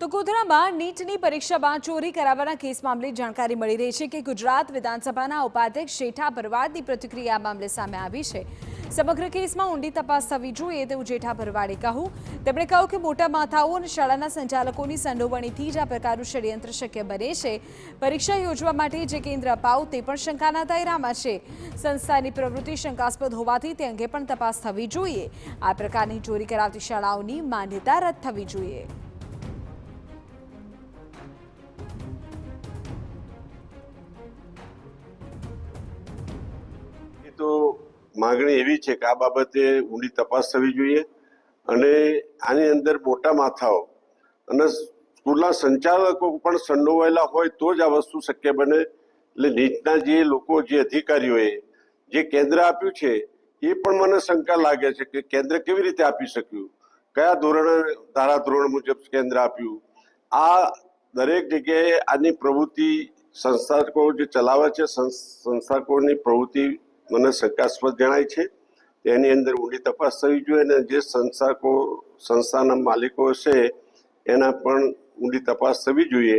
તો ગોધરામાં નીટની પરીક્ષામાં ચોરી કરાવવાના કેસ મામલે જાણકારી મળી રહી છે કે ગુજરાત વિધાનસભાના ઉપાધ્યક્ષ જેઠા ભરવાડની પ્રતિક્રિયા આ મામલે સામે આવી છે। સમગ્ર કેસમાં ઊંડી તપાસ થવી જોઈએ તેવું જેઠા ભરવાડે કહ્યું। તેમણે કહ્યું કે મોટા માથાઓ અને શાળાના સંચાલકોની સંડોવણીથી જ આ પ્રકારનું ષડયંત્ર શક્ય બને છે। પરીક્ષા યોજવા માટે જે કેન્દ્ર અપાવું તે પણ શંકાના દાયરામાં છે। સંસ્થાની પ્રવૃત્તિ શંકાસ્પદ હોવાથી તે અંગે પણ તપાસ થવી જોઈએ। આ પ્રકારની ચોરી કરાવતી શાળાઓની માન્યતા રદ થવી જોઈએ। તો માંગણી એવી છે કે આ બાબતે ઊંડી તપાસ થવી જોઈએ અને આની અંદર મોટા માથાઓ અને સ્કૂલના સંચાલકો પણ સંડોવાયેલા હોય તો જ આ વસ્તુ શક્ય બને। એટલે નીટના જે લોકો જે અધિકારીઓએ જે કેન્દ્ર આપ્યું છે એ પણ મને શંકા લાગે છે કે કેન્દ્ર કેવી રીતે આપી શક્યું, કયા ધોરણે ધારાધોરણ મુજબ કેન્દ્ર આપ્યું। આ દરેક જગ્યાએ આની પ્રવૃત્તિ સંસ્થાકો જે ચલાવે છે સંસ્થાકોની પ્રવૃત્તિ મને શંકાસ્પદ જણાય છે। તેની અંદર ઊંડી તપાસ થવી જોઈએ અને જે સંસ્થાના માલિકો છે એના પણ ઊંડી તપાસ થવી જોઈએ।